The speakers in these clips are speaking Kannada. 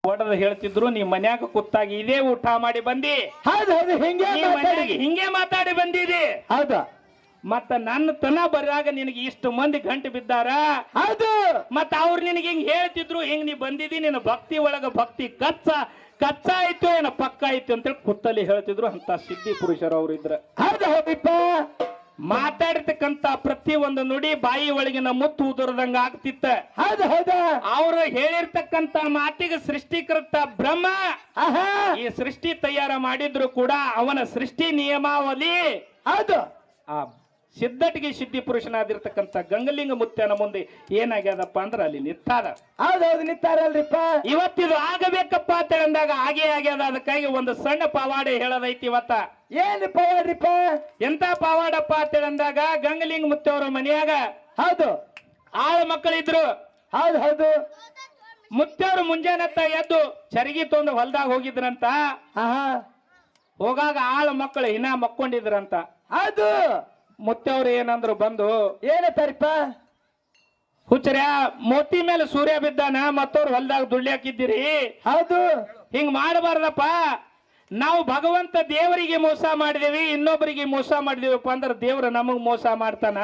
ಒಡದ ಹೇಳ್ತಿದ್ರು ನೀ ಮನ್ಯಾಗ ಕೂತಾಗಿ ಇದೇ ಊಟ ಮಾಡಿ ಬಂದಿ. ಹೌದು ಹೌದು ಹಿಂಗೆ ಮಾತಾಡಿ ಬಂದಿದಿ. ಹೌದಾ ಮತ್ತ ನನ್ನ ತನ ಬರಾಗ ನಿನಗೆ ಇಷ್ಟು ಮಂದಿ ಗಂಟು ಬಿದ್ದಾರ. ಹೌದು ಮತ್ತ ಅವ್ರು ನಿನಗೆ ಹಿಂಗ್ ಹೇಳ್ತಿದ್ರು, ಹಿಂಗ್ ನೀ ಬಂದಿದಿ, ನಿನ್ನ ಭಕ್ತಿ ಒಳಗ ಭಕ್ತಿ ಕಚ್ಚ ಆಯ್ತು ಏನ ಪಕ್ಕ ಆಯ್ತು ಅಂತೇಳಿ ಕುತ್ತಲ್ಲಿ ಹೇಳ್ತಿದ್ರು. ಅಂತ ಸಿದ್ಧಿ ಪುರುಷರು ಅವ್ರು ಇದ್ರ. ಹೌದು ಹೌದಿಪ್ಪ. ಮಾತಾಡಿರ್ತಕ್ಕಂತ ಪ್ರತಿ ಒಂದು ನುಡಿ ಬಾಯಿ ಒಳಗಿನ ಮುತ್ತು ಉದುರದಂಗ ಆಗ್ತಿತ್ತ. ಹೌದು ಹೌದಾ ಅವ್ರು ಹೇಳಿರ್ತಕ್ಕಂತ ಮಾತಿಗೆ ಸೃಷ್ಟಿಕರ್ತ ಬ್ರಹ್ಮ ಈ ಸೃಷ್ಟಿ ತಯಾರ ಮಾಡಿದ್ರು ಕೂಡ ಅವನ ಸೃಷ್ಟಿ ನಿಯಮಾವಳಿ ಹೌದು ಆ ಸಿದ್ಧಟಿಗೆ ಸಿದ್ಧಿ ಪುರುಷನಾದಿರ್ತಕ್ಕಂಥ ಗಂಗಲಿಂಗ ಮುತ್ಯನ ಮುಂದೆ ಏನಾಗ್ಯದಪ್ಪ ಅಂದ್ರ ಅಲ್ಲಿ ನಿತ್ತಾರ. ಹೌದೌದು ನಿತ್ತಾರಲ್ರಿಪ್ಪ. ಇವತ್ತಿದು ಆಗಬೇಕಪ್ಪ ಅಂತ ಹೇಳಿದಾಗ ಹಾಗೆ ಆಗ್ಯದ. ಅದಕ್ಕಾಗಿ ಒಂದು ಸಣ್ಣ ಪವಾಡೆ ಹೇಳದೈತಿ ಇವತ್ತ. ಏನು ಪವಾಡ್ರಿಪ್ಪ? ಎಂತ ಪವಾಡಪ್ಪ ಅಂತ ಹೇಳಿದಾಗ ಗಂಗಲಿಂಗ ಮುತ್ತವ್ರ ಮನೆಯಾಗ ಹೌದು ಆಳ ಮಕ್ಕಳಿದ್ರು. ಹೌದು ಹೌದು ಮುತ್ತವ್ರು ಮುಂಜಾನತ್ತ ಎದ್ದು ಚರಗಿ ತೊಂದು ಹೊಲ್ದಾಗ ಹೋಗಿದ್ರಂತ. ಹೋಗಾಗ ಆಳ ಮಕ್ಕಳು ಇನ್ನ ಮಕ್ಕೊಂಡಿದ್ರಂತ. ಹೌದು ಮುತ್ತವ್ರು ಏನಂದ್ರು ಬಂದು, ಏನತ್ತಾರಿಪ್ಪ? ಹುಚ್ಚರ್ಯ ಮೋತಿ ಮೇಲೆ ಸೂರ್ಯ ಬಿದ್ದಾನ, ಮತ್ತವ್ರು ಹೊಲ್ದಾಗ ದುಳ್ಳಿ ಹಾಕಿದ್ದೀರಿ. ಹೌದು ಹಿಂಗ್ ಮಾಡಬಾರ್ದಪ್ಪ. ನಾವು ಭಗವಂತ ದೇವರಿಗೆ ಮೋಸ ಮಾಡಿದೇವಿ, ಇನ್ನೊಬ್ಬರಿಗೆ ಮೋಸ ಮಾಡಿದೇವಪ್ಪ ಅಂದ್ರೆ ದೇವ್ರ ನಮಗ್ ಮೋಸ ಮಾಡ್ತಾನ.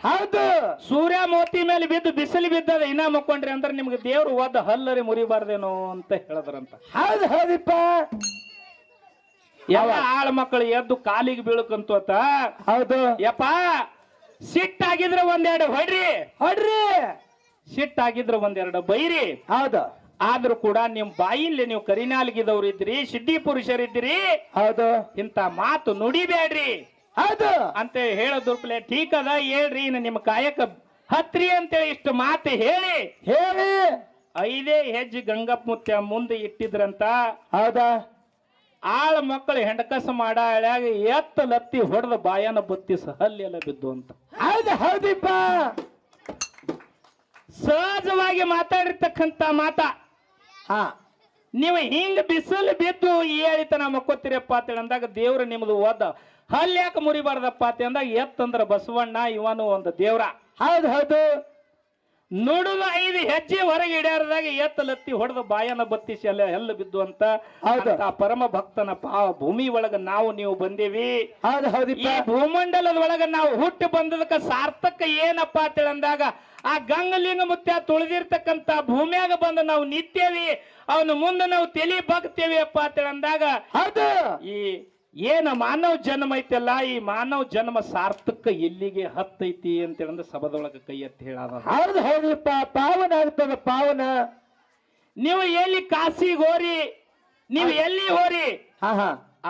ಹೌದು ಸೂರ್ಯ ಮೋತಿ ಮೇಲೆ ಬಿದ್ದು ಬಿಸಿಲು ಬಿದ್ದದ ಇನ್ನ ಮಕ್ಕೊಂಡ್ರಿ ಅಂದ್ರೆ ನಿಮ್ಗೆ ದೇವ್ರು ಒದ್ದ ಹಲ್ಲರಿ ಮುರಿಬಾರ್ದೇನೋ ಅಂತ ಹೇಳದ್ರಂತ. ಹೌದು ಹೌದಿಪ್ಪ. ಯಾವ ಆಳ ಮಕ್ಕಳು ಎದ್ದು ಕಾಲಿಗೆ ಬೀಳಕಂತ. ಹೌದು ಯಪ್ಪ ಸಿಟ್ಟಾಗಿದ್ರೆ ಒಂದೆರಡು ಹೊಡ್ರಿ, ಸಿಟ್ಟಾಗಿದ್ರೆ ಒಂದೆರಡು ಬೈರಿ. ಹೌದು ಆದ್ರೂ ಕೂಡ ನಿಮ್ ಬಾಯಿಲಿ ನೀವು ಕರಿನಾಲ್ಗಿದವ್ರು ಇದ್ರಿ, ಸಿದ್ಧಿ ಪುರುಷರಿದ್ರಿ. ಹೌದು ಇಂತ ಮಾತು ನುಡಿಬೇಡ್ರಿ ಹೌದು ಅಂತ ಹೇಳೋದುರ್ಪ್ಲೆ ಠೀಕ್ ಅದ ಹೇಳ್ರಿ, ಇನ್ನು ನಿಮ್ಮ ಕಾಯಕ ಹತ್ರಿ ಅಂತೇಳಿ ಇಷ್ಟು ಮಾತು ಹೇಳಿ 5 ಹೆಜ್ಜೆ ಗಂಗಪ್ಪ ಮುತ್ಯ ಮುಂದೆ ಇಟ್ಟಿದ್ರಂತ. ಹೌದಾ ಆಳ ಮಕ್ಕಳು ಹೆಂಡಕಸ ಮಾಡ ಹಳ್ಯಾಗ ಲತ್ತಿ ಹೊಡೆದ ಬಾಯನ ಬತ್ತಿಸ ಹಲ್ಲೆಲ್ಲ ಬಿದ್ದು ಅಂತ. ಹೌದು ಹೌದಿಪ್ಪ. ಸಹಜವಾಗಿ ಮಾತಾಡಿರ್ತಕ್ಕಂತ ಮಾತ. ನೀವು ಹಿಂಗ ಬಿಸಿಲು ಬಿದ್ದು ಹೇಳಿತನ ಮಕ್ಕೋತಿರಪ್ಪ ಅಂತ ಅಂದಾಗ ದೇವ್ರ ನಿಮ್ದು ಓದ ಹಲ್ಯಾಕ ಮುರಿಬಾರ್ದಪ್ಪ ಅಂತ ಅಂದಾಗ ಎತ್ತಂದ್ರ ಬಸವಣ್ಣ ಇವನು ಒಂದು ದೇವ್ರ. ಹೌದು ಹೌದು ನುಡುಗ 5 ಹೆಜ್ಜೆ ಹೊರಗೆ ಇಡ್ಯಾರದಾಗ ಲತ್ತಿ ಹೊಡೆದ ಬಾಯನ ಬತ್ತಿಸಿ ಅಲ್ಲ ಹೆಲ್ಲು ಬಿದ್ದು ಅಂತ. ಪರಮ ಭಕ್ತನ ಭೂಮಿ ಒಳಗ ನಾವು ನೀವು ಬಂದೇವಿ. ಹೌದು ಹೌದು ಈ ಭೂಮಂಡಲದ ಒಳಗ ನಾವು ಹುಟ್ಟು ಬಂದದಕ್ಕ ಸಾರ್ಥಕ ಏನಪ್ಪಾ ಅಂತ ಅಂದಾಗ ಆ ಗಂಗಲಿಂಗ ಮುತ್ಯ ತುಳಿದಿರ್ತಕ್ಕಂತ ಭೂಮಿಯಾಗ ಬಂದು ನಾವು ನಿಂತೇವಿ, ಅವನು ಮುಂದೆ ನಾವು ತಲೆ ಬಗ್ತೇವಿ ಅಪ್ಪ ಅಂತ ಅಂದಾಗ ಹೌದು ಈ ಏನ ಮಾನವ ಜನ್ಮ ಐತಲ್ಲ, ಈ ಮಾನವ ಜನ್ಮ ಸಾರ್ಥಕ ಎಲ್ಲಿಗೆ ಹತ್ತೈತಿ ಅಂತ ಹೇಳಿದ್ರೆ ಸಭದೊಳಗ ಕೈ ಎತ್ತಿ ಹೇಳದ. ಹೌದು ಹೌದಪ್ಪ. ಪಾವನ ಆಗ್ತದ ಪಾವನ. ನೀವು ಎಲ್ಲಿ ಕಾಶಿಗೆ ಹೋರಿ, ನೀವು ಎಲ್ಲಿ ಹೋರಿ,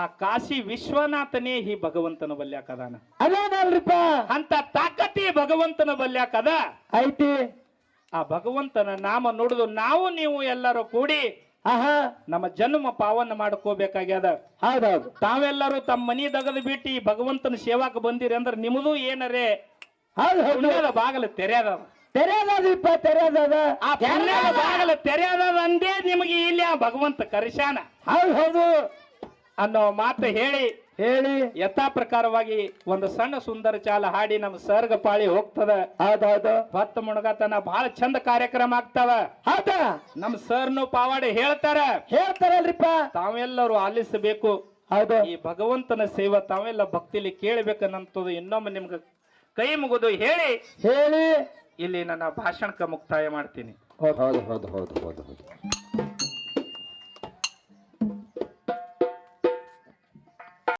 ಆ ಕಾಶಿ ವಿಶ್ವನಾಥನೇ ಈ ಭಗವಂತನ ಬಲ್ಯಾಕದಾನ. ಅದೇನಲ್ರಿಪ್ಪ ಅಂತ ತಾಕತಿ ಭಗವಂತನ ಬಲ್ಯಾಕದ ಐತಿ. ಆ ಭಗವಂತನ ನಾಮ ನುಡಿದು ನಾವು ನೀವು ಎಲ್ಲರೂ ಕೂಡಿ ನಮ್ಮ ಜನ್ಮ ಪಾವನ ಮಾಡ್ಕೋಬೇಕಾಗ್ಯದ. ಹೌದೌದು ತಾವೆಲ್ಲರೂ ತಮ್ಮ ಮನಿ ದಗದು ಬಿಟ್ಟು ಈ ಭಗವಂತನ ಸೇವಾಕ ಬಂದಿರಿ ಅಂದ್ರೆ ನಿಮ್ಮದು ಏನರೇ ಹೌದು ಬಾಗಲ ತೆರೆಯದ ತೆರೆಯದಪ್ಪ ತೆರೆಯದ. ಆ ಪುಣ್ಯದ ಬಾಗಲ ತೆರೆಯದ ಅಂದೇ ನಿಮಗೆ ಇಲ್ಲಿ ಆ ಭಗವಂತ ಕರಿಶಾನ. ಹೌದು ಹೌದು ಅನ್ನೋ ಮಾತು ಹೇಳಿ ಯಥಾ ಪ್ರಕಾರವಾಗಿ ಒಂದು ಸಣ್ಣ ಸುಂದರ ಚಾಲ ಹಾಡಿ ನಮ್ಮ ಸರ್ಗ ಪಾಳಿ ಹೋಗ್ತದ. ಹೌದೌದು ಹೊತ್ತ ಮುಣಗತನ ಬಹಳ ಚಂದ ಕಾರ್ಯಕ್ರಮ ಆಗ್ತಾವ. ಹೌದಾ ನಮ್ ಸರ್ನು ಪಾವಾಡೆ ಹೇಳ್ತಾರಲ್ರಿಪ್ಪ, ತಾವೆಲ್ಲರೂ ಆಲಿಸಬೇಕು. ಹೌದು ಈ ಭಗವಂತನ ಸೇವೆ ತಾವೆಲ್ಲ ಭಕ್ತಿಲಿ ಕೇಳಬೇಕನ್ನಂತದ್ದು ಇನ್ನೊಮ್ಮೆ ನಿಮ್ಗೆ ಕೈ ಮುಗಿದು ಹೇಳಿ ಇಲ್ಲಿ ನನ್ನ ಭಾಷಣಕ್ಕೆ ಮುಕ್ತಾಯ ಮಾಡ್ತೀನಿ. ಹೌದು ಹೌದು ಹೌದು ಹೌದು ಹೌದು.